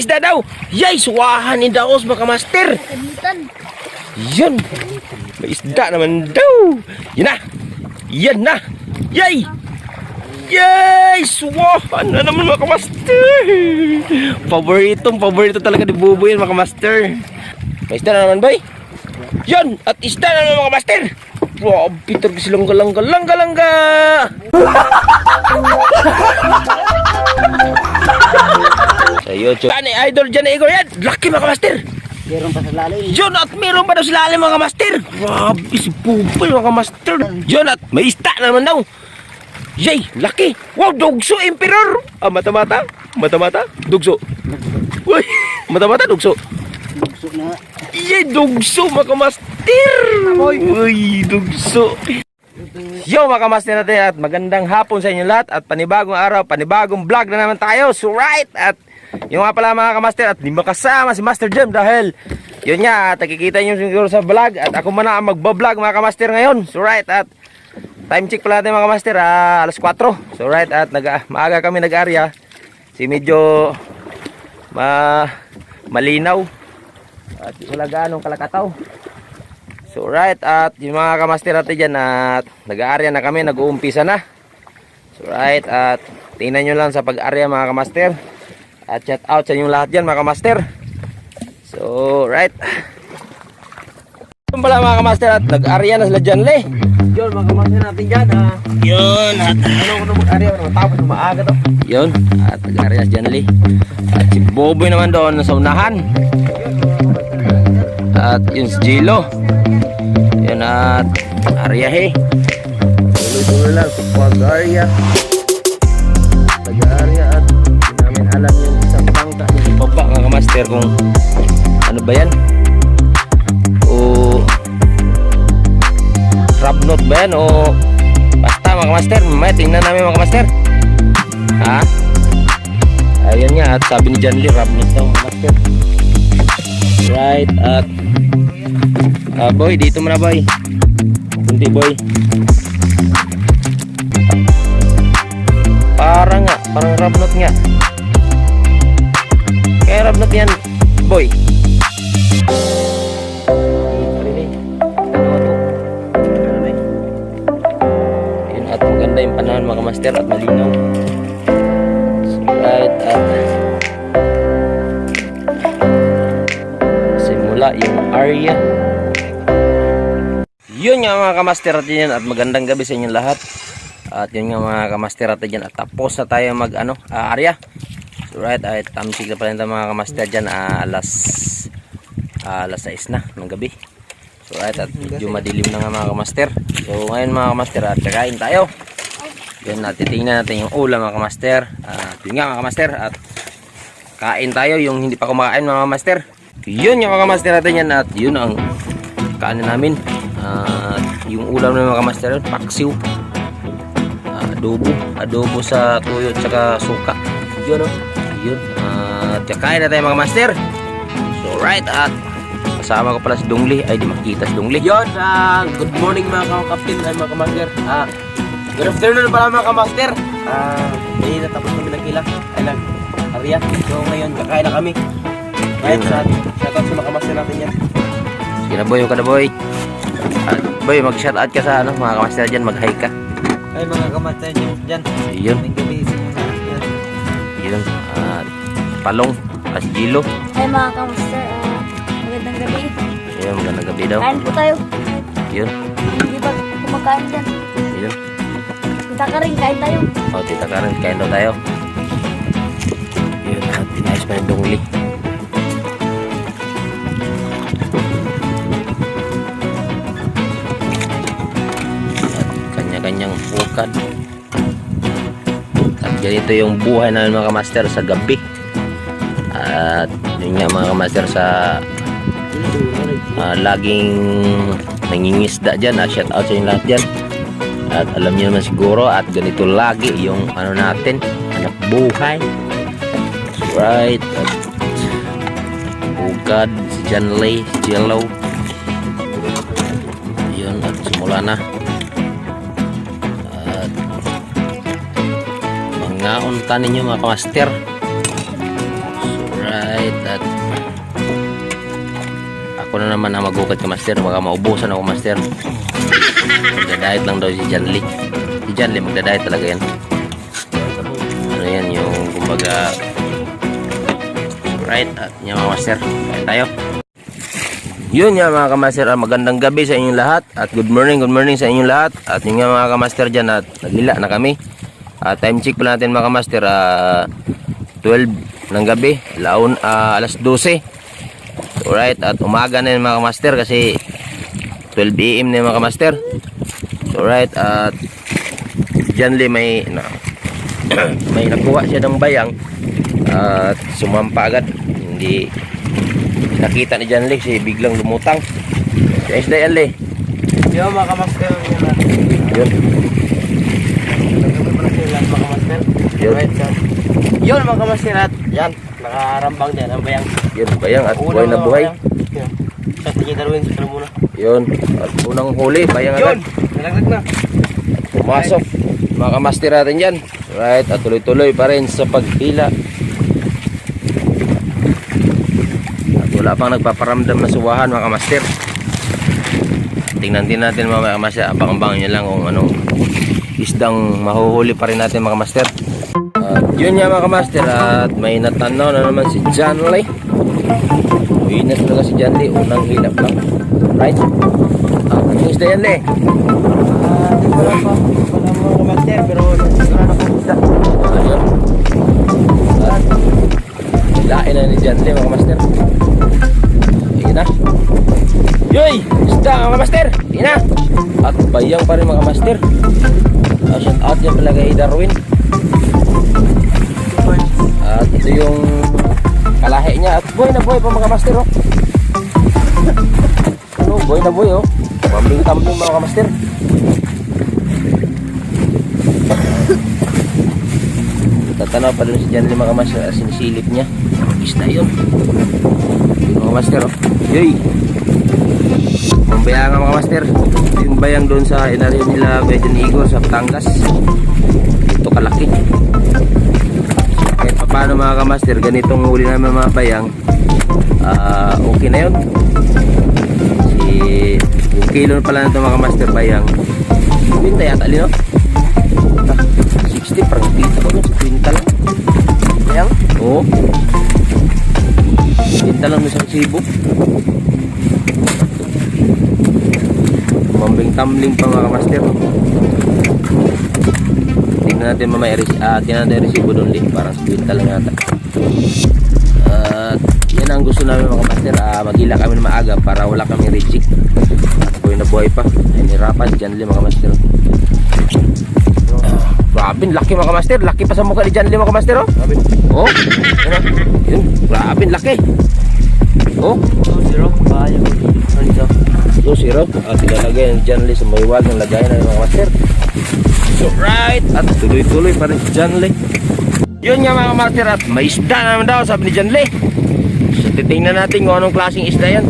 isda daw. Yay, suwahan ni Daos mga kamaster. Yun. May isda naman daw. Yan na. Yan na. Yay. Yay, suwahan na naman mga kamaster. Paborito talaga ni Buboy yan mga kamaster. May isda na naman boy. Yan, at isda na naman mga kamaster. Wow, Peter silang galangga. Sa YouTube. Tani idol dyan na Igor yan. Laki mga kamaster. Meron pa sa lalim. Yun at meron pa daw sa lalim mga kamaster. Grabe si Buboy mga kamaster. Yun at may isda na naman daw. Yay, laki. Wow, dugso emperor. Ah, mata-mata. Dugso. Uy, mata-mata dugso. Dugso na. Yay, dugso mga kamaster. Uy, dugso. Yo mga kamaster natin at magandang hapon sa inyo lahat at panibagong araw, panibagong vlog na naman tayo. So right, at yung nga pala mga kamaster at di makasama si Master Jem dahil yun nga, nakikita nyo siguro sa vlog at ako muna ang magbablog mga kamaster ngayon. So right, at time check pala natin mga kamaster, alas 4. So right, at maaga kami nag-area. Si medyo malinaw at wala ganong kalakataw. So right, at yung mga kamaster natin dyan at nag-area na kami, nag-uumpisa na. So right, at tingnan nyo lang sa pag-area mga kamaster. At shout out sa inyong lahat dyan mga kamaster. So right, yun pala mga kamaster at nag-area na sila dyan le. Yun mga kamaster natin dyan yun at ano ko na mag-area, tapos maaga to. Yun, at nag-area na dyan le. At si Boboy naman doon sa unahan. At yun si Jilo. Yun at area he. Tuloy-tuloy lang sa pag-area. Pag-area at hindi namin alam yung isang bangka yung baba mga kamaster kung ano ba yan. O crabnot ba yan o basta mga kamaster. Mamaya tingnan namin mga kamaster. Ha? Ayun nga at sabi ni John Lee crabnot daw mga kamaster. Right, at boy, dito muna boy. Kunti boy. Parang rabnot nga. Kaya rabnot yan boy. Yun, at maganda yung panahon mga master at malinaw. So, right, at simula yung area. Yun nga mga kamaster natin yan at magandang gabi sa inyo lahat. At yun nga mga kamaster natin dyan at tapos na tayo mag area. So right, at tamsig na pala mga kamaster dyan alas 6 na ng gabi. So right, at medyo madilim na nga mga kamaster. So ngayon mga kamaster at kakain tayo. Yun, natitingnan natin yung ulam mga kamaster. Yun nga mga kamaster at kain tayo yung hindi pa kumakain mga kamaster. Yun yung mga kamaster natin yan at yun ang kanin namin. Yung ulam ng mga kamaster paksiw, adobo sa tuyo at saka suka. Yun o, yun. Kain na tayo mga kamaster. So right, at kasama ko pala si Dungli. Ay di makita si Dungli. Yun, good morning mga kapatid at mga kamaster. Good afternoon pala mga kamaster. Hindi natapos kami nagkila ay nag-area. So ngayon kakain na kami. Right, shoutout sa mga kamaster natin yan. Sige na boy, yung kada boy. Boy, mag-shoutout ka sa mga kamaster dyan, mag-hi ka. Ay mga kamaster dyan. Yun. Yun. Palong, as Jilo. Ay mga kamaster, magandang gabi. Yun, magandang gabi daw. Kain po tayo. Yun. Hindi ba kumakain dyan? Yun. Tita ka rin, kain tayo. O, tita ka rin, kain daw tayo. Yun, at pinayos pa yung Dungli. Kanyang bukad. At ganito yung buhay namin mga kamaster sa gabi. At yun nga mga kamaster sa laging nangingisda dyan. Shout out sa inyo lahat dyan. At alam niyo naman siguro at ganito lagi yung natin, anak buhay. Right, at bukad si John Lee, si Jello. Yun, at simula na. Ngaunta ninyo mga kamaster. Right. Alright, at ako na naman ang magukad ka master. Baka maubusan ako master. Magdadayet lang daw si John Lee. Si John Lee magdadayet talaga yan. Ano yan yung kumbaga. Alright, at yan mga master, kain tayo. Yun nga mga kamaster, magandang gabi sa inyong lahat. At good morning sa inyong lahat. At yun nga mga kamaster dyan, at naglila na kami. Time check pala natin mga kamaster, 12 ng gabi, alas 12. Alright, at umaga na yun mga kamaster kasi 12 AM na yun mga kamaster. Alright, at dyan may may nakuha siya ng bayang at sumampa agad. Hindi nakita ni John Lee kasi biglang lumutang. Yes, day Ali. Yo mga kamaster. Yun. Yun. Yun mga kamaster at yan. Nakarambang din ang bayang. Yun, bayang at buhay na buhay. Sa sige Darwin sa muna. Yun. At unang huli, bayang agad. Yun. Nalaglag na. Pumasok. Mga kamaster natin dyan. Right, at tuloy-tuloy pa rin sa paghila. At wala pang nagpaparamdam na suwahan mga kamaster. Tingnan din natin mga kamaster. Abang-abang nyo lang kung anong isdang mahuhuli pa rin natin mga kamaster. Yun nga mga kamaster, at may natanaw na naman si John Lee. Winas talaga si John Lee. Unang hilap lang. Right? Anong isda yan Lee? Hindi ko lang pa. Wala mga kamaster pero sigurado ko isda. Ayun. Lain na ni John Lee mga kamaster. Ayun na. Yoy! Isda mga kamaster! Ayun na! At bayang pa rin mga kamaster. Shout out yan pala kay Darwin. At ito yung kalahi niya. At buhay na buhay pa mga kamaster oh. Ano? Buhay na buhay oh. Mambing-tambing mga kamaster. Tatanaw pa rin si John Lee mga kamaster. Sinisilip niya. Isda yun. Yung mga kamaster oh. Yoy! Mambayang mga kamaster. Yung bayang doon sa inariyo nila Kuya Igor sa Batangas. Ito kalaki. Kahit pa paano mga kamaster, ganitong huli namin mga bayang, okay na yun. Yung kilo pala na ito mga kamaster bayang, pinta yata lino 60 parang pinta ko yun, pinta lang bayang? Oo, pinta lang sa Cebu. Mambing-tambling pa mga kamaster. Tingnan natin mamaya, tingnan natin resibo doon din, parang spinta lang yata. Yan ang gusto namin mga kamaster, magila kami na maaga para wala kami reject. Buhay na buhay pa. Nahirapan John Lee mga kamaster. Grabe, laki mga kamaster, laki pa sa mukha ni John Lee mga kamaster oh. Oh, yun, grabe, laki. Oh, 2-0 bayang. Ano 2-0. At ilalagay ng John Lee sa maywag ng lagay na mga kamaster. So right, at tuloy-tuloy pa rin si John Lee. Yun nga mga kamaster, at may isda naman daw sabi ni John Lee. So titingnan natin kung anong klaseng isda yan.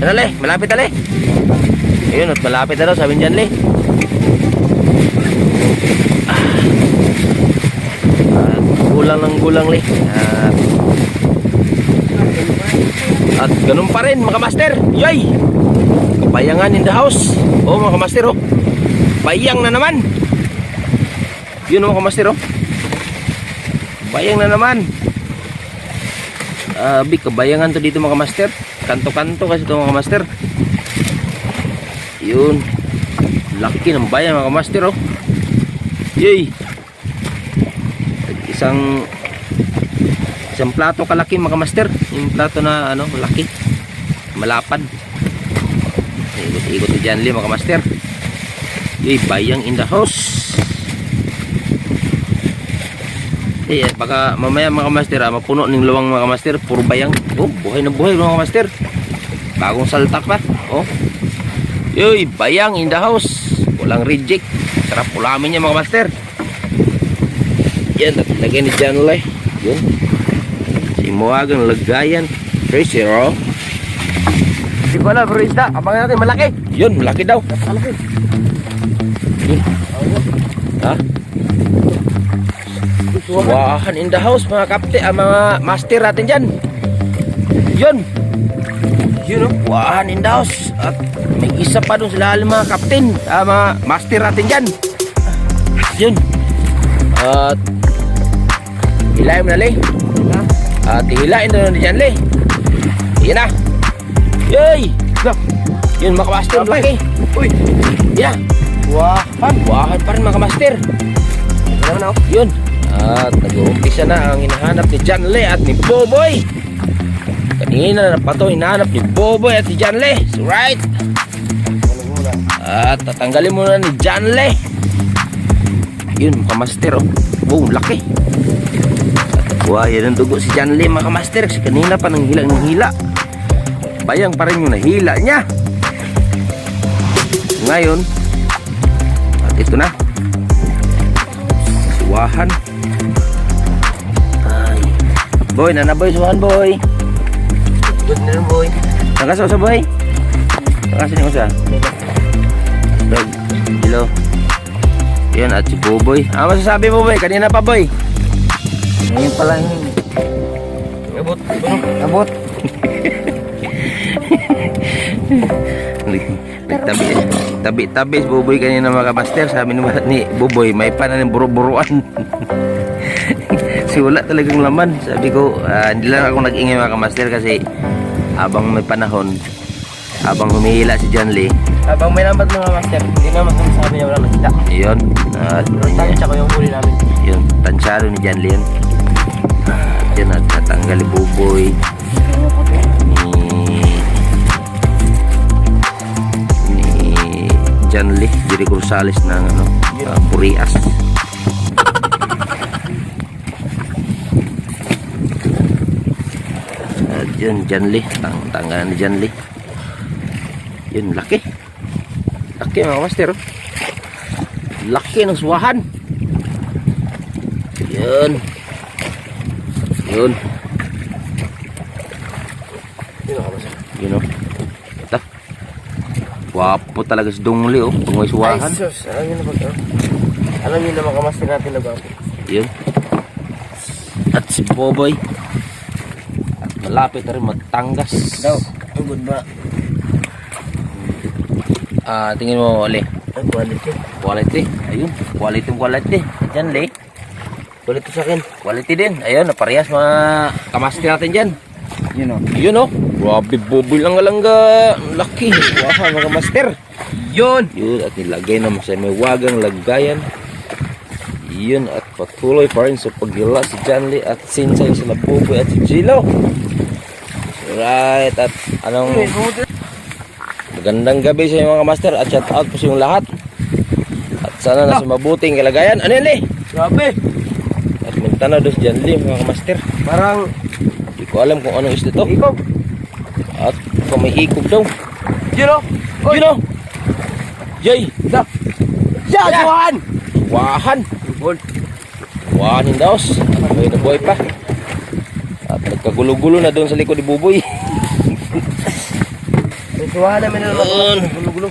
Ano Lee? Malapit na Lee? Ayun, at malapit na daw sabi ni John Lee. Gulang ng gulang Lee. At ganun pa rin mga kamaster. Yoy! Kabayangan in the house. Oh mga kamaster oh. Bayang na naman. Yun mga kamaster oh. Bayang na naman. Big kabayangan to dito mga kamaster. Kanto-kanto kasi ito mga kamaster. Yun. Laki ng bayang mga kamaster oh. Yay! Isang plato kalaki mga kamaster. Yung plato na ano, laki. Malapad. Ikot-ikot ni John Lee mga kamaster. Yay, bayang in the house. Baka mamaya mga kamaster, mapuno ng luwang mga kamaster, puro bayang. Oh, buhay na buhay mga kamaster. Bagong saltak pa. Oh. Yay, bayang in the house. Walang reject. Sarap ulamin niya mga kamaster. Yan, lagay ni John Lee. Yun. Simuwagang lagayan. 3-0. Hindi ko alam, pero isda. Abangan natin, malaki. Yun, malaki daw. Malaki. Yun. Ha? Suwahan in the house mga kapte, mga master natin dyan. Yun. Yun oh, suwahan in the house. At may isa pa dun sila mga kapten, mga master natin dyan. Yun. At hilahin mo na, Le. At hilahin doon dyan, Le. Yan na. Yay! Yun mga master, laki. Uy! Yan. Suwahan pa rin mga master. Yun. At nag-uumpisa na ang hinahanap ni John Lee at ni Boboy. Kanina na pa ito hinahanap ni Boboy at si John Lee. So right. At tatanggalin muna ni John Lee. Yun mga master oh. Boom, laki. At wah, yan ang dugo si John Lee mga master. Kasi kanina pa nang hila. Bayang pa rin yung nahila niya. Ngayon at ito na. Suwahan. Ay. Boy, nana boy, suwahan boy. Good na rin, boy. Nakasaw sa boy. Nakasaw niyo sa. Dog. Hello. Yan at si Boboy. Masasabi mo boy? Kanina pa boy. Ngayon pala yun. Abot. Abot. Tabi si Boboy kanina mga master. Sabi ni Boboy, may panan ng buru-buruan. Kasi wala talagang laman. Sabi ko, hindi lang ako nag-ingay mga master kasi habang may panahon, habang humihila si John Lee, Habang may lambat mga master, hindi naman sabi niya walang nakita. yun, Tansya ko yung huli namin. yun, tansyado ni John Lee yun. Yun at natanggal ni Boboy ni John Lee, Jerry Gonzales ng Purias. At yun, John Lee, tanggalan ni John Lee. Yun, laki. Laki mga master. Laki ng suwahan. Yun. Yun. Yun o. Ito. Wapo talaga si Dongli o. Kung may suwahan. Ay, sus. Alam niyo na ba? Alam niyo na mga master natin na ba? Yun. At si Boboy. At malapit na rin magtanggas. Daw. Tugod ba? Tingin mo, Ole. Ay, quality. Quality. Ayun. Quality. Diyan, Le. Quality sa akin. Quality din. Ayun, naparehas mga kamaster natin dyan. Yun o. Yun o. Grabe, Boboy lang-alangga. Laki. Wow, mga master. Yun! Yun, at nilagay naman sa may wagang lagayan. Yun, at patuloy pa rin sa paghila si John Lee at sinsay sila Boboy at si Gilo. Right, at anong magandang gabi sa inyo mga master at shout out po sa inyong lahat. At sana nasa mabuting kalagayan. Ano yan, Lee? Grabe! At magtanaw doon si John Lee mga master. Parang Hindi ko alam kung anong isda to. ikaw. At kung may ikog daw. Yun o! Yun o! Yay! Siya! Suwahan! Wahan! Gold. Wahanin daw. Buhay na buhay pa. At nagkagulo-gulo na doon sa likod ni Buboy. Suwahan namin na Yun. gulo-gulo.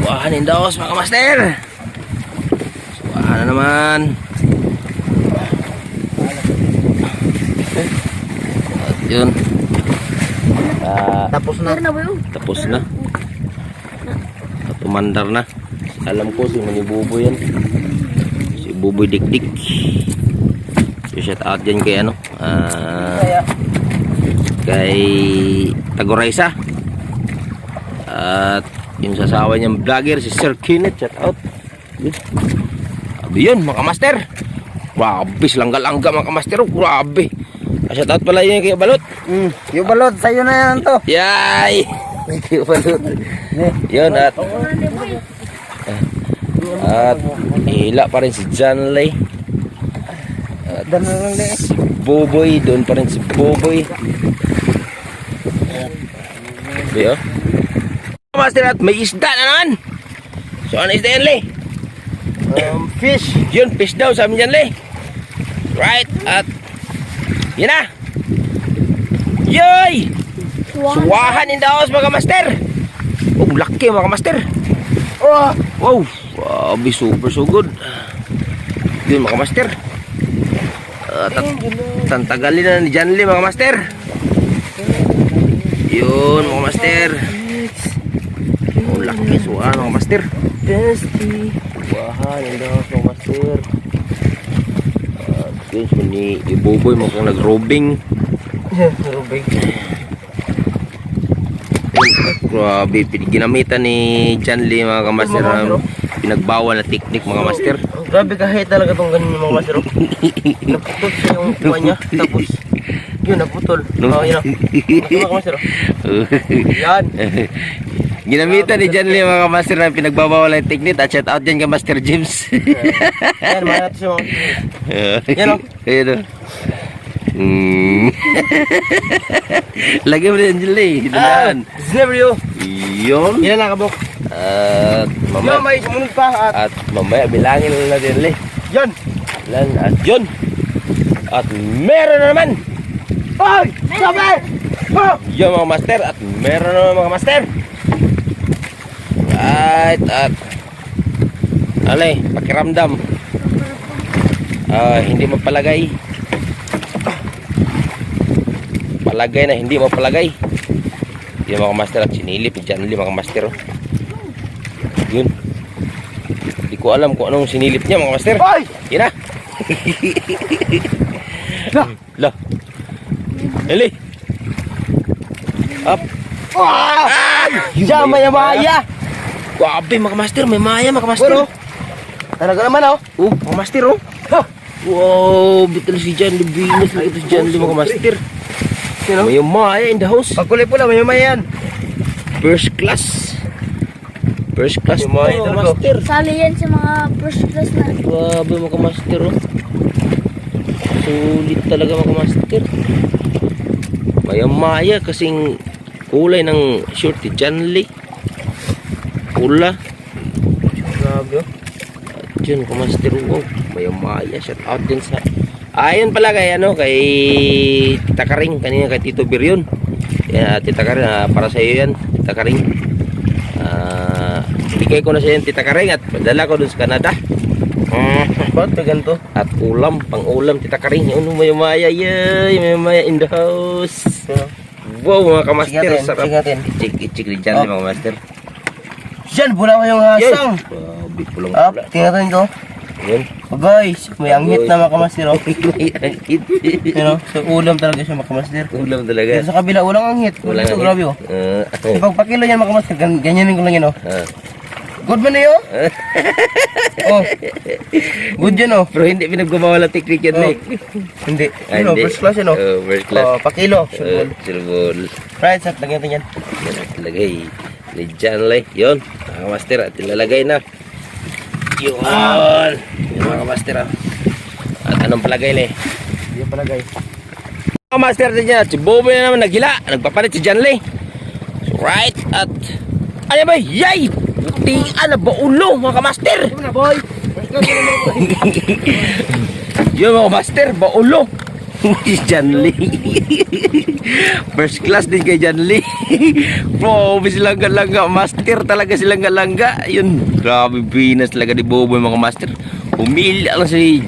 Wahanin daw mga master. Wahan na naman. At yun. Tapos na. Meron na ba yun? Tapos na. At umandar na. Alam ko si Mani Buboy yan. Si Buboy Dikdik. So shout out dyan kay ano. Kaya. Kay Tagoraysa. At yung sasawa niyang vlogger si Sir Kenneth. Shout out. Yun. Sabi yun mga master. Grabe langga-langga mga master. Grabe. Shout out pala yun kay Balot. Yung balot, sa'yo na yan to. Yay! Thank you Balot. Yun at hila pa rin si John Lee. At Dan na lang din. si Boboy, doon pa rin si Boboy. Di oh. Master at may isda na naman. So ano isda yan, Lee? Fish. Yun, fish daw sa amin yan, Lee. Right, at yun na. Yay! Suwahan in the house mga master. Oh, laki mga master. Oh! Wow, grabe, super so good. Yun mga master. Tantagalin na ni Janly mga master. Yun mga master. Oh, laki suan mga master. Dusty. Wahan ang dahos mga master. Yun so ni Ibuboy mo kung nag-robing. Rubik. Grabe, ginamitan ni Janly mga kamaster. Pinagbawal na technique mga master. Grabe kahit talaga tong ganun mga master. Naputol siya yung tuwa niya. Tapos, yun, naputol. Oh, yun o. Mga master. Yan. Ginamitan ni Janly mga kamaster na pinagbawal na technique. At shout out dyan ka Master James. Yan, mga natin siya mga. Yan o. Ayan o. Lagi mo na Janly. Dalaan. Scenario. Yun. Yan na kabok. At Yan, mamaya, may sumunod pa. at mamaya bilangin na natin Janly. Yan. Lan at yun. At meron na naman. Ay! Sabi! Oh! Yun mga master. At meron na naman mga master. Right. At alay, pakiramdam. Hindi mapalagay. Palagay na hindi mapalagay. Yun mga master. At sinilip ni Janly mga master. Oh. Yun. Hindi ko alam kung anong sinilip niya mga master. Ay! Yun na. Lah. Eli. Up. Ay! Siya, maya-maya! Grabe mga master, may maya mga master. Pero, talaga naman oh. Mga master oh. Ha! Wow, bitul si Janly Venus lagi tu si Janly mga master. Sino? May maya in the house. Pagkulay pula, maya-maya yan. First class. First class May maya mga talaga. master. Sali yan sa mga first class na. Grabe mga master oh. Sulit talaga mga master. Maya kasing kulay ng short ni Janly. Pula. Grabe oh. Diyan mga master wow. Maya shout out din sa ayun pala kay ano kay Tita Karing kanina kay Tito Bir yun. Yan, Tita Karing para sa iyo yan Tita Karing. Bigay ko na sa iyo Tita Karing at padala ko dun sa Canada. Ba't may ganito? At ulam, pang ulam Tita Karing. Ano maya yay, maya in the house. Wow mga kamaster, Sigatin, sarap. sigatin. Ichik din mga master. Yan, bula ko yung hasang. Grabe pulang Up, pula. tingnan natin ko. Yun. Oh guys, may anghit na makamastir oh. Angkit. You know, so ulam talaga siya makamastir. Ulam talaga. Dito sa kabila, ulang anghit. Walang Dito, angkit. grabe oh. Ipagpakilo yan makamastir, ganyanin ko lang yan oh. Good man na yun? Oh. Good yan oh. Pero hindi pinagbabawal ang technique yan, Oh. Nick. Hindi. Ah, Ano, hindi. first class yun oh. First class. Oh, pakilo. Sure. Silbol. Right, sat, lagyan natin yan. Yan ang ilagay. Ni John Lay. Yun. Mga master at ilalagay na. Yun. Yung mga master ah. At anong palagay le? Yan pala guys. Mga master din yan. Si Bobo na naman naghila. Nagpapalit si John Lay. So, right. At ano ba? Yay! Putian na baulo mga kamaster. Ano na boy? Yun mga master, baulo. Si John Lee. First class din kay John Lee. Bro, silang galangga. Master talaga silang galangga. Yun, grabe Venus talaga ni Boboy mga master. Humila lang si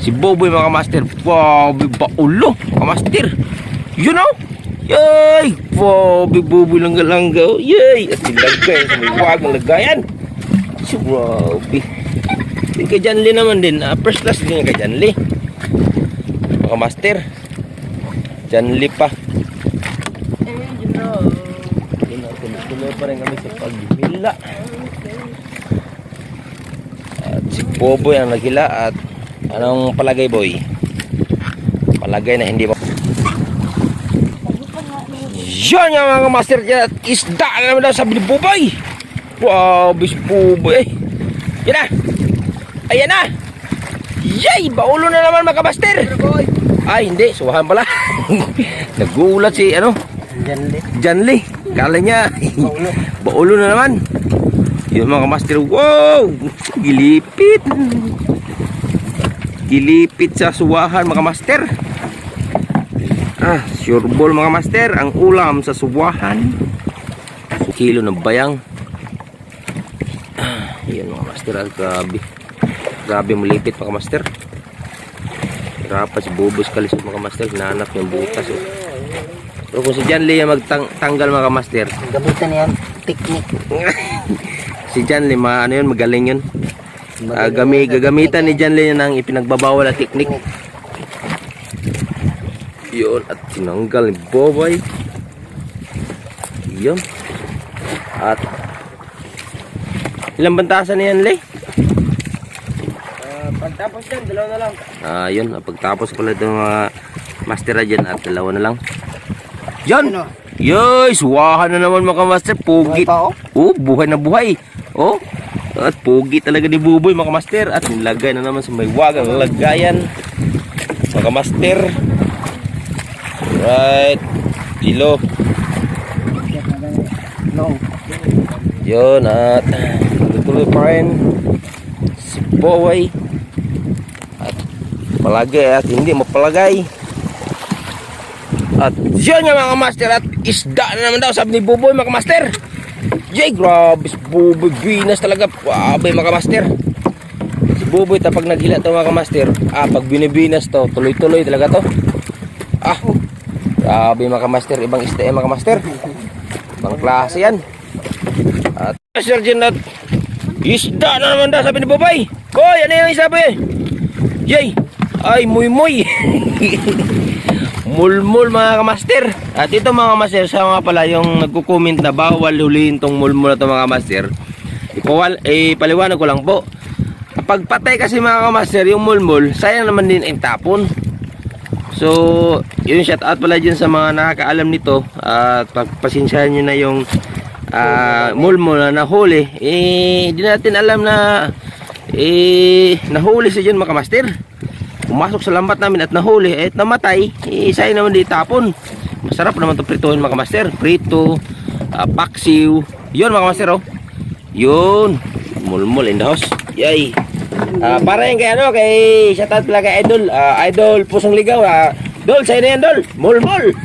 Boboy mga master. Grabe baulo mga master. You know? Yay! Grabe Boboy lang galangga. Yay! At nilagay sa may wag ng lagayan. So, grabe. Yung kay John Lee naman din, first class din yung kay John Lee. Mga master. John Lee pa. Tuloy pa rin kami sa paghila. At si Boboy ang naghila. At anong palagay boy? Palagay na hindi mo. Yan nga mga master dyan. At isda na naman daw sabi ni Boboy. Wow, bis Boboy. Yan na. Ayan na. Yay! Baulo na naman mga master. Ay hindi, suwahan pala. Nagulat si ano? John Lee. Kala niya baulo na naman. Yung mga master, wow! Gilipit. Gilipit sa suwahan mga master. Sure ball mga master. Ang ulam sa suwahan. Kilo ng bayang. Yan mga master. Grabe. Grabe mulipit mga master. Hirapan si Bubos Kalisod mga kamaster. Hinahanap yung butas. Oh. Pero kung si John Lee ang magtanggal mga kamaster. Gamitan yan, technique. Si John Lee, ano yun, magaling yun. Gagamitan ni John Lee ng ipinagbabawal na teknik. Yun, at tinanggal ni Boboy. Yun. At ilang bantasan na yan, Lee? Pagtapos yan, dalawa na lang. Yun, pagtapos pala itong mga master na dyan at dalawa na lang. Yan! Ano? Yoy, suwahan na naman mga master. Pugi. Buhay pa, oh. Oh, buhay na buhay. Oh, at pugi talaga ni Buboy mga master. At nilagay na naman sa may wagang lagayan mga master. Right. Ilo. No. Yun, at tuloy pa rin si Boboy. At palagay at hindi mapalagay. At yun nga mga master, at isda na naman daw sabi ni Buboy mga master. Yay, grabe si Buboy, binas talaga. Grabe mga master. Si Buboy tapag naghila to mga master. Pag binibinas to, tuloy-tuloy talaga to. Grabe mga master, ibang isda mga master. Ibang klase yan. At Master Jenat, isda na naman daw sabi ni Buboy. Koy, ano yung isabi? Yay, ay muy-muy. Mulmul mga kamaster. At ito mga kamaster, sa mga pala yung nagko-comment na bawal huliin tong mulmul na to mga kamaster, ipaliwanag ko lang po. Kapag patay kasi mga kamaster yung mulmul, sayang naman din ang tapon. So yun, shout out pala dyan sa mga nakakaalam nito. At pagpasensyahan nyo na yung mulmul na nahuli. Di natin alam na nahuli siya dyan mga kamaster. Pumasok sa lambat namin at nahuli at namatay, sayang naman di tapon. Masarap naman to prituhin mga master. Prito, paksiw. Yun mga master, oh. Yun, mulmul in the house. Yay. Para yung kay kay shoutout pala kay Idol, Idol Pusong Ligaw. Dol, sa'yo na yan, Dol. Mulmul.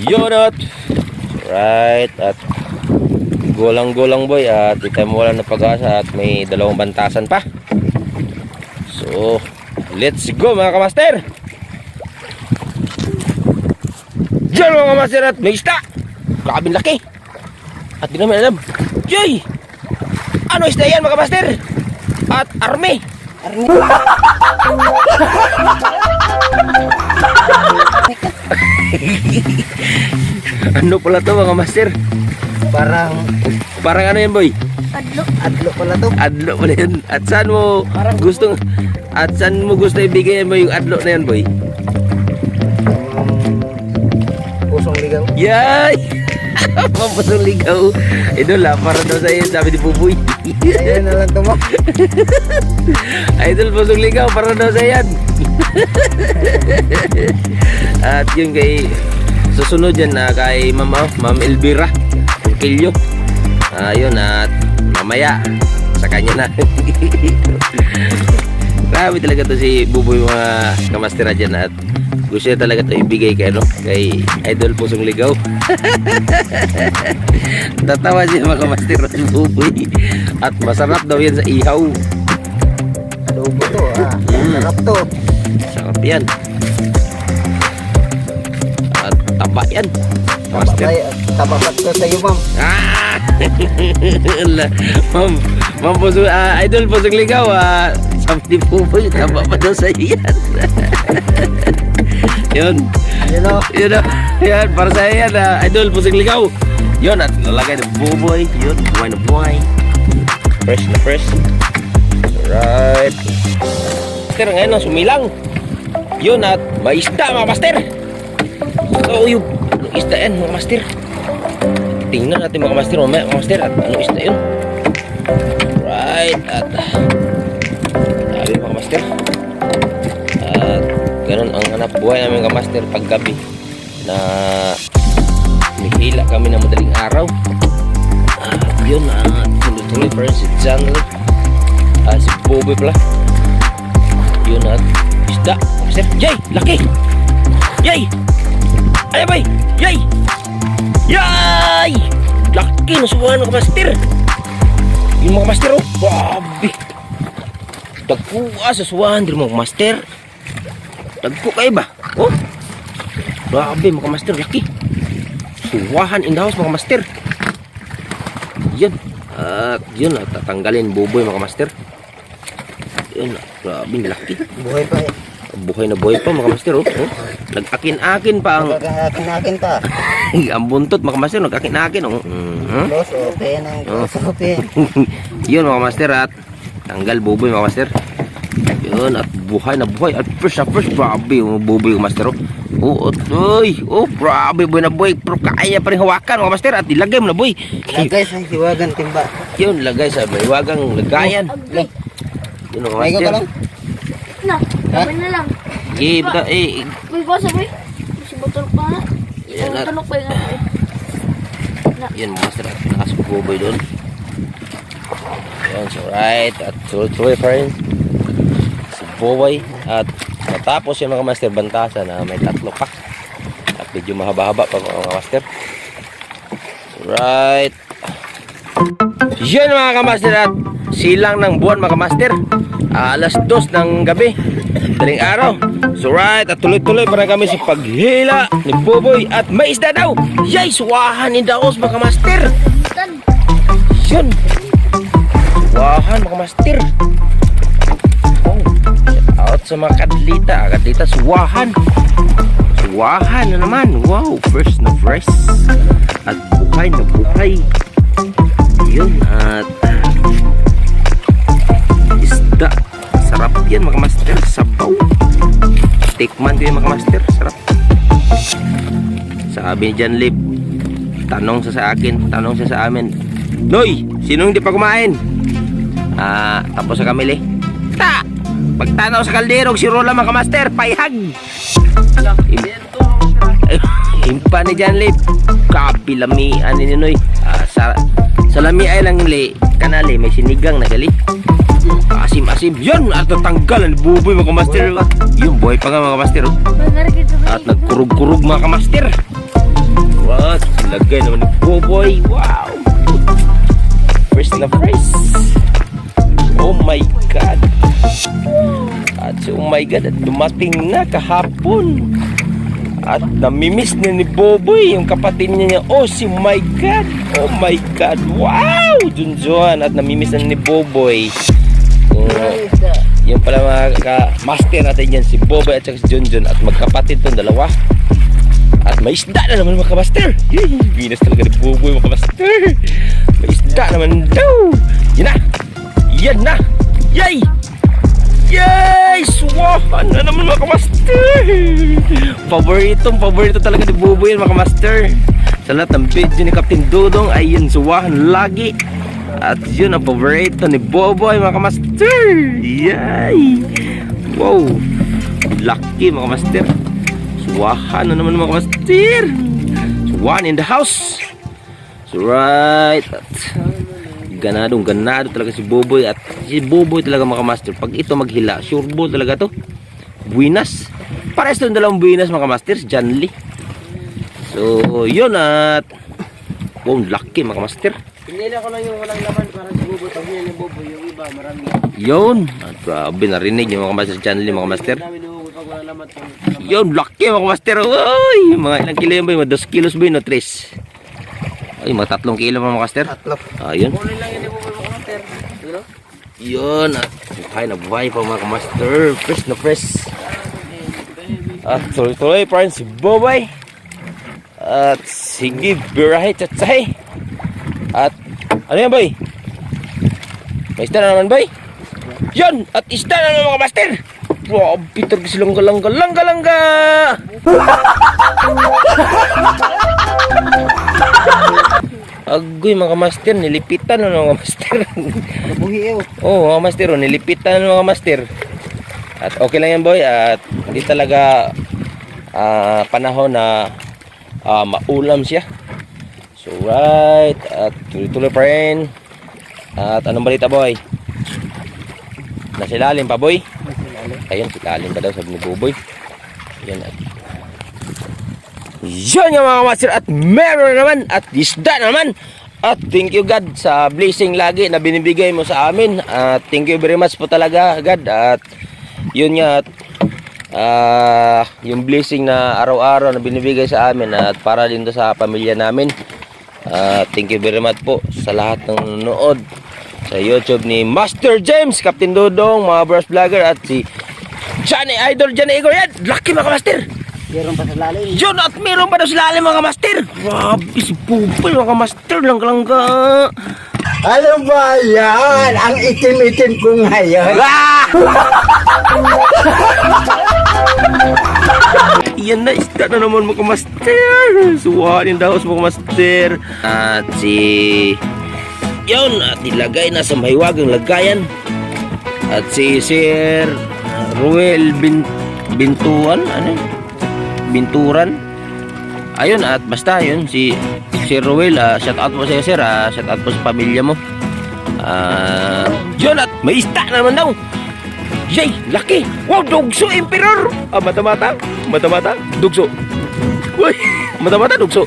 Yun, at right, at gulang-gulang boy, at di tayo wala na pag-asa at may dalawang bantasan pa. So let's go mga kamaster. Diyan mga kamaster, at may isda. Grabe laki. At di namin alam. Yoy, ano isda yan mga kamaster? At army. Ano pala to mga master? Parang ano yan boy? Adlo pala to. Adlo pala yan. At saan mo gusto ibigay mo yung adlo na yan boy? Pusong Ligaw. Yay! Pusong Ligaw. Idol para daw sa'yo, sabi ni Buboy. Yan na lang to mo. Idol Pusong Ligaw, para daw sa'yo yan. At yun kay susunod yan kay Ma'am Elvira Kilyo. Yun, at mamaya sa kanya na. Grabe talaga to si Buboy mga kamastera dyan, at gusto niya talaga to ibigay kay Idol Pusong Ligaw. Tatawa siya mga kamastera si Buboy. At masarap daw yan sa ihaw. Adobo to, sarap to. Sarap yan. At taba yan. Tababat ko sa iyo, ma'am. Ma'am Pusong, Idol Pusong Ligaw, sabi ni Buboy, taba pa daw sa iyan. Yun. Yan, para sa iyan, Idol Pusong Ligaw. Yun, at nalagay ng Buboy. Yun, buhay na buhay. Fresh na fresh. Alright. Master, ngayon sumilang. Yun, at may isda mga master. So yung isda yan mga master. Tingnan natin mga master mamaya mga master, at ano isda yun. Right, at sabi mga master, at ganun ang hanap buhay namin mga master pag gabi na nihila kami na madaling araw. Yun, tuloy-tuloy pa rin si John Lee, si Buboy pala. Yun, at isda master. Yay! Laki! Yay! Ay boy! Yay! Yay! Laki! Nasubuhan ako master. Yung mga master oh. Grabe. Dagkuha sa suwahan din mga master. Dagko kayo ba? Oh. Grabe mga master, laki. Suwahan in the house mga master. Yan. At yun, tatanggalin buboy mga master. Yan, grabe laki. Buhay pa eh. Buhay na buhay pa mga master oh. Oh. Nag-akin-akin pa ang Nagkakakin pa. ang buntot mga master, nag-akin-akin oh. Close open ang close open. Yun mga master at tanggal buboy mga master. Yun at buhay na buhay at fresh grabe yung buboy mga master oh. Oh, oy, oh, grabe boy na boy. Pero kaya pa rin hawakan mga master at ilagay mo na boy. Lagay sa hiwagan timba. Yun, lagay sa hiwagang lagayan. Agay. Yun mga May ka master. lang? Na, sabay na lang. Eh, bata, May basa boy. Si botol pa na. Yan at Tanok pa yung ano eh. yan mga master at pinakasok buboy doon. Yan, so right. At tuloy pa rin si buboy. At matapos yung mga master bantasa na may tatlo pa. At medyo mahaba-haba pa mga master. Right. Yan mga kamaster at silang ng buwan mga master. Alas 2 ng gabi. Daling araw. So right, at tuloy-tuloy pa rin kami sa paghila ni Boboy at may isda daw. Yay, suwahan ni Daos mga master. Tan. Yan. Suwahan mga master. Oh, shout out sa mga kadlita. Kadlita, suwahan. Suwahan na naman. Wow, fresh na fresh. At buhay na buhay. Yun, at isda. Sarap yan mga master. Sabaw. Tikman ko yung mga master. Sarap. Sabi ni John Lip, tanong sa akin, tanong siya sa amin, Noy, sino hindi pa kumain? Tapos sa kami ta, pagtanaw sa kaldero si Rola mga master, payhag. Himpa ni John Lip, kabilamian ni Noy. Sa lami ay lang kanali, may sinigang na gali. Asim-asim. Yan! At natanggalan buboy mga master. Yung buhay pa nga mga master. At nagkurug-kurug mga master. What? Lagay naman ng buboy. Wow! Fresh na fresh. Oh my God. At oh my God. At dumating na kahapon. At namimiss niya ni Boboy yung kapatid niya. Oh my God. Oh my God. Wow! Junjuan. At namimiss na ni Boboy. Yung pala mga ka-master natin yan, si Boboy at si Junjun. At magkapatid tong dalawa. At may isda na naman mga ka-master. Binas talaga ni Boboy mga ka-master. May isda naman daw. Yan na. Yan na. Yay! Yay! Suwahan na naman mga ka-master. Paborito talaga ni Boboy yan mga ka-master. Sa lahat ng video ni Captain Dodong ay yun, suwahan lagi. At yun ang paborito ni Boboy mga kamaster. Yay! Wow! Lucky mga kamaster. Suwahan na naman mga kamaster. Suwahan in the house. So right. At ganado talaga si Boboy. At si Boboy talaga mga kamaster. Pag ito maghila, sure ball talaga to. Buinas. Pares doon dalawang buinas mga kamaster. John Lee. So yun at wow, lucky mga kamaster. Pinili ko lang yung walang laman para si Boboy. Pag pinili Boboy, yung iba marami. Yun. At grabe narinig yung mga master channel mga master. Yun, lucky mga master. Uy, mga ilang kilo yun ba? Mga 2 kilos ba yun o 3? Ay, mga 3 kilo mga master. Ayun. Kunin lang yun yung Boboy mga master. Yun. At buhay na buhay pa mga master. Fresh na fresh. At tuloy-tuloy pa rin si Boboy. At sige, birahe tsatsahe. At ano yan boy? May isda na naman boy? Yan! At isda na naman mga master! Wow, Peter kasi langga. Agoy mga master, nilipitan na mga master. Oo mga master, nilipitan na mga master. At okay lang yan boy. At hindi talaga panahon na maulam siya. So right, at tuloy-tuloy pa rin. At anong balita boy? Nasilalim pa boy? Ayun, silalim pa daw sabi ni Boboy. Yan at yan yung mga master. At meron naman at isda naman. At thank you God sa blessing lagi na binibigay mo sa amin. At thank you very much po talaga God. At yun nga, yung blessing na araw-araw na binibigay sa amin at para din to sa pamilya namin. Thank you very much po sa lahat ng nanonood sa YouTube ni Master James, Captain Dodong, mga bros vlogger at si Johnny Idol, Johnny Igor. Yan, lucky mga master. Meron pa sa lalim. Yun, at meron pa daw sa lalim mga master. Grabe si Pupil mga master, langka-langka. Ano ba yan? Ang itim-itim ko ngayon. Yan na, isda na naman mga master. Suwanin daw sa mga master. At si... Yun, at ilagay na sa mahiwagang lagayan. At si Sir Ruel Bintuan, ano yun? Binturan. Ayun, at basta yun si Sir Ruel, shout out po sa iyo sir, shout out po sa pamilya mo. Yun, at may isda naman daw. Yay, laki. Wow, dugso emperor. Mata-mata, dugso. Uy, mata-mata, dugso.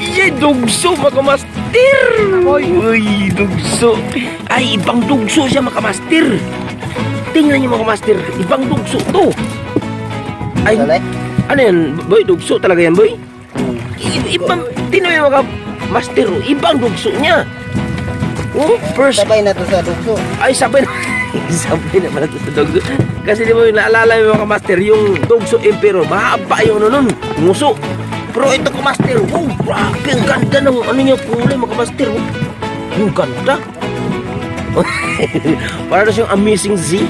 Yay, dugso mga master. Uy, dugso. Ay, ibang dugso siya mga master. Tingnan niyo mga master, ibang dugso to. Ay, ano yan, boy? Dugso talaga yan, boy? Ibang, tinoy mga master, ibang dugso niya. Oh, first. Sabay na to sa dugso. Ay, sabay na. Sabay na pala to sa dugso. Kasi di mo naalala yung mga master, yung dugso emperor, mahaba yung ano nun, nguso. Pero ito ko master, wow, grabe, ang ganda ng ano niya kulay mga master. Yung ganda. Para siyang amazing Z.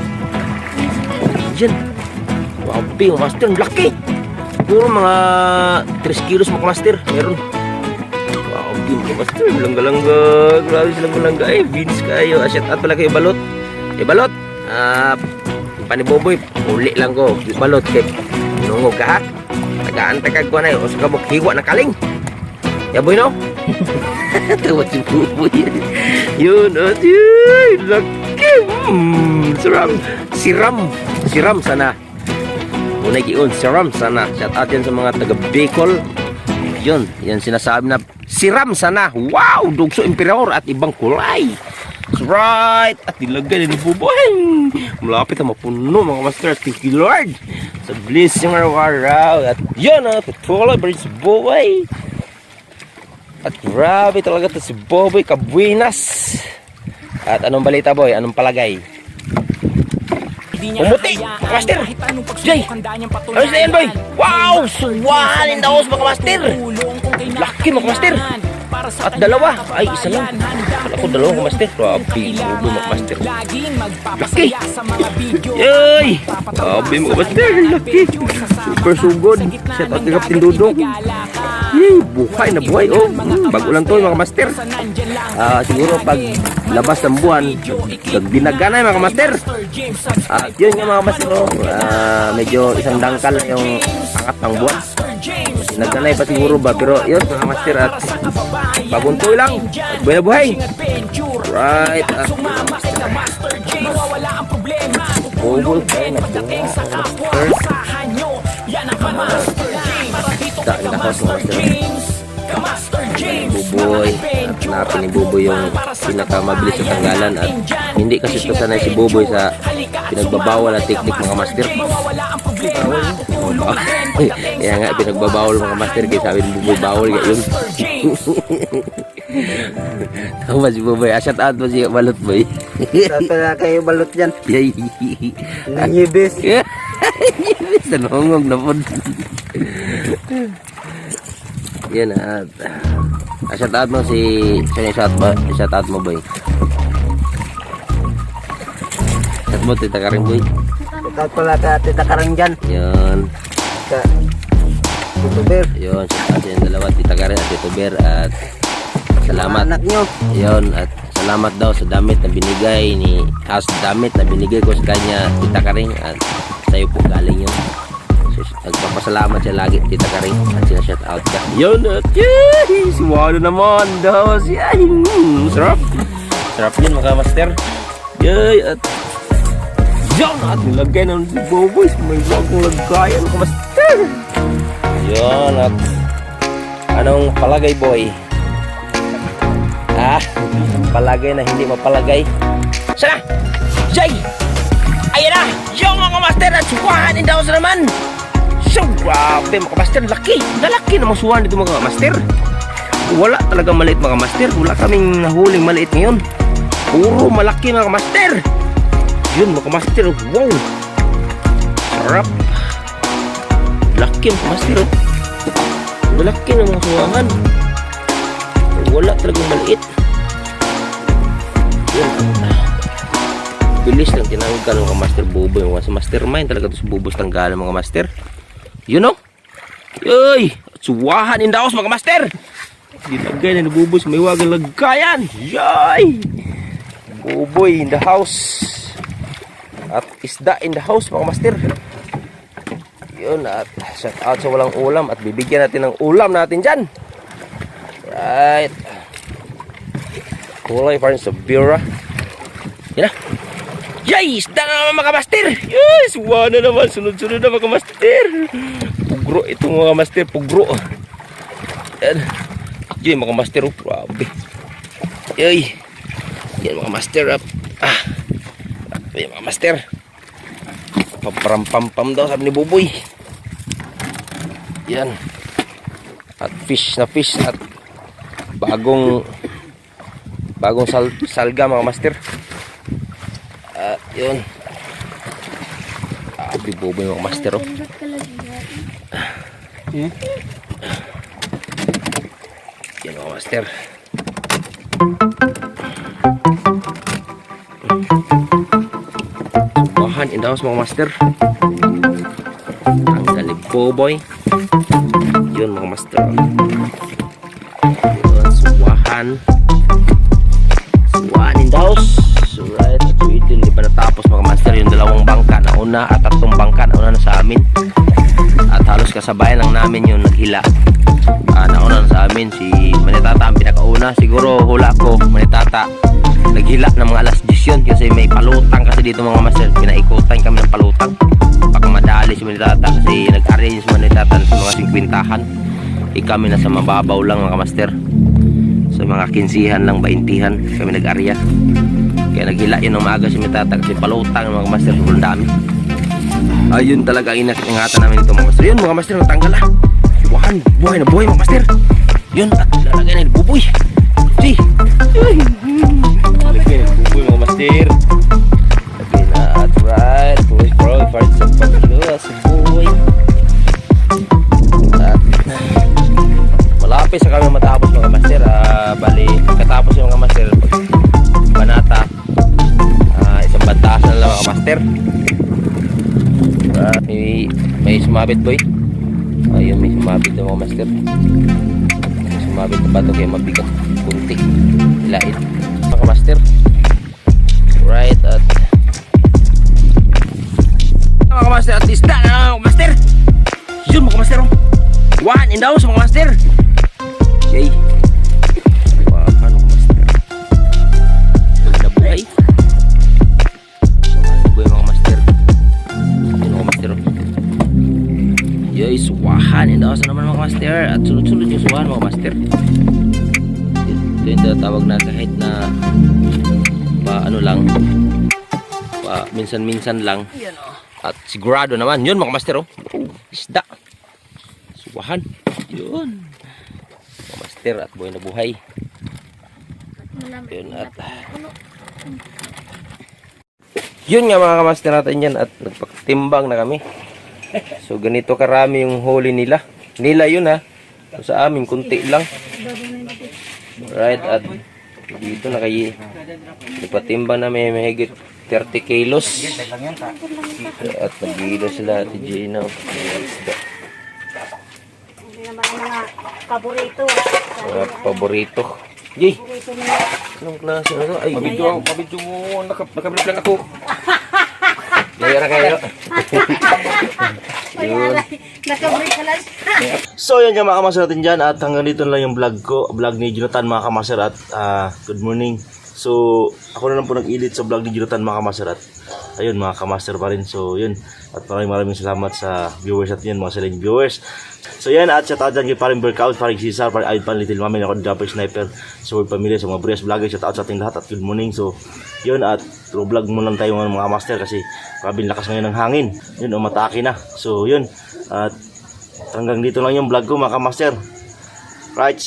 Yan. Wow, mga master, ang laki. Puro mga 3 kilos mga master. Meron. Wow, mga master, langga-langga. Grabe silang malangga. Eh, beans kayo. Shout out pala kayo, balot. Balot. Paniboboy, uli lang ko. Balot, kay nungog ka ha. Tagaan ko na yun. O sa kabok, hiwa na kaling. Ya, boy, no? Tawa si Buboy. Yun, at yun. Laki. Siram sana. Unay giun, siram sana. Shout out yan sa mga taga Bicol. Yun, yan sinasabi na siram sana. Wow, dugso emperor at ibang kulay. That's right. At ilagay ni Buboy. Malapit na mapuno mga master. Thank you Lord sa blessing araw-araw. At yun, patuloy pa rin si Buboy. At grabe talaga to si Buboy, kabuinas. At anong balita boy? Anong palagay? Umuti! Mga master! Jay! Ayos na yan boy! Wow! Suwanin daw mga master! Laki mga master! At dalawa! Ay, isa lang! Kala ko dalawa mga master! Grabe! Grabe mga master! Laki! Yay! Grabe mga master! Laki! Super sugod! Shout out ni Captain Dodong! Yay! Buhay na buhay! Oh! Bago lang to mga master! Siguro pag labas ng buwan, nagdinaga na mga master. At yun nga mga master, medyo isang dangkal na yung angat ng buwan. Nagdanay pa siguro ba, pero yun mga master, at paguntoy lang at buhay na buhay. Right, at bubol kayo na Buboy, at hanapin ni Buboy yung pinakamabilis sa tanggalan. At hindi kasi ito sanay si Buboy sa pinagbabawal na teknik mga master. Kaya nga pinagbabawal mga master, kaya sabi ni Buboy bawal kaya yun. Tama si Buboy, shout out mo si balot boy. Shout out kayo balot dyan. Nyibis. Nyibis, nanongog na po. Yan, at shout out mo si shout out mo boy. Shout mo Tita Karing boy. Shout out pala ka Tita Karing dyan. Yan. Ka YouTuber. Yun, shout out yung dalawa Tita Karing at YouTuber. At salamat anak nyo. Yun, at salamat daw sa damit na binigay ni damit na binigay ko sa kanya Tita Karing. At sa'yo po galing yun. Nagpapasalamat siya lagi Tita Karing at sina-shout out ka. Yun, at yay! Suwalo naman daw siya. Sarap. Sarap yun mga master. Yay! At yun! At nilagay na si Buboy. May bagong lagayan mga master. Yun, at anong palagay boy? Palagay na hindi mapalagay. Sana! Jay! Ayan na! Yung mga master at suwahan in the house naman! So, grabe mga master. Laki! Lalaki na masuhan dito mga master. Wala talaga maliit mga master. Wala kaming nahuling maliit ngayon. Puro malaki mga master. Yun mga master. Wow! Sarap! Laki mga master. Malaki na mga suwahan. Wala talagang maliit. Yun. Bilis lang tinanggal mga master bobo. Yung sa mastermind talaga ito sa bubos tanggalan mga master. You know? Uy! Suwahan in the house mga master! Dilagay na nabubos. May wagang lagkayan. Yay! Buboy in the house. At isda in the house mga master. Yun. At shout out sa walang ulam. At bibigyan natin ng ulam natin dyan. Right. Kulay pa rin sa bira. Yan na. Yay! Isda na naman mga master. Yes! Wala naman. Sunod-sunod na mga master. Pugro ito mga master. Pugro. Yan. Yay mga master. Oh, grabe. Yay. Yan mga master. Yan mga master. Pamparampampam daw sabi ni Buboy. Yan. At fish na fish. At bagong salga mga master. Yun. Buboy mga master. Oh. Yan mga master. Suwahan in the house mga master. Ang galing Buboy. Yun mga master. Yun, suwahan in the house. So right, at hindi pa natapos mga master yung dalawang bangka na una at tatlong bangka na una na sa amin. At halos kasabayan lang namin yung naghila. Nauna na sa amin si Manitata ang pinakauna. Siguro hula ko Manitata naghila ng mga alas 10 yun kasi may palutang kasi dito mga master. Pinaikutan kami ng palutang. Baka madali si Manitata kasi nag-arrange si Manitata sa mga 50-han. Kami nasa mababaw lang mga master. Sa mga 15-han lang, 20-han kami nag-arya. Kaya naghila yun ng maaga si Manitata kasi palutang ng mga master. Sobrang dami. Ayun talaga ingatan namin ito mga master. Yun mga master, natanggal ah. Suwahan, buhay na buhay mga master. Yun, at lalagay na yung buboy. See? Lalagay na yung buboy mga master. Lagay na at right. Buhay bro, part sa pagkula sa buhay. At malapit sa kami matapos mga master. Bali, katapos yung mga master Banata. Isang bantaas na lang mga master. May sumabit boy. Ayun, may sumabit na mga master. May sumabit na bato kaya mabigat kunti. Ilait mga master. Right at mga master at isda na mga master. Yun mga master. One in the house mga master. Okay. Ano mga master. Nabuhay. Nabuhay mga master. Yun mga master. Yoy, suwahan in the house naman mga master. At sunod-sunod yung suwahan mga master. Ito yung tatawag na kahit na ano lang minsan-minsan lang. At sigurado naman. Yun mga master. Oh, isda. Suwahan. Yun mga master at buhay na buhay. Yun at yun nga mga kamaster natin yan. At nagpatimbang na kami. So ganito karami yung huli nila. Nila yun ha. Sa amin kunti lang. Right, at dito nagpatimbang na may mahigit 30 kilos. At nagilo sila at Gina. Mga paborito. Mga paborito. Yay! Anong klase na ito? Ay, mabidyo mo. Nakablit lang ako. Mayara kayo. Nakabreak ka lang. So yan yung mga kamaster natin dyan. At hanggang dito na lang yung vlog ko. Vlog ni Jonathan mga kamaster. At good morning. So ako na lang po nag-edit sa vlog ni Jonathan mga kamaster. At ayun mga kamaster pa rin. So yun, at maraming salamat sa viewers natin yan, mga silent viewers. So yan, at shout out dyan kay paring Workout, paring Cesar, paring Ayud Pan, Little Mami, ako Dapper Sniper, sa whole family, sa mga Brias Vlogger, shout out sa ating lahat at good morning. So yun, at vlog mo lang tayo mga master kasi grabing lakas ngayon ng hangin. Yun, umatake na. So yun, at hanggang dito lang yung vlog ko mga kamaster. Right.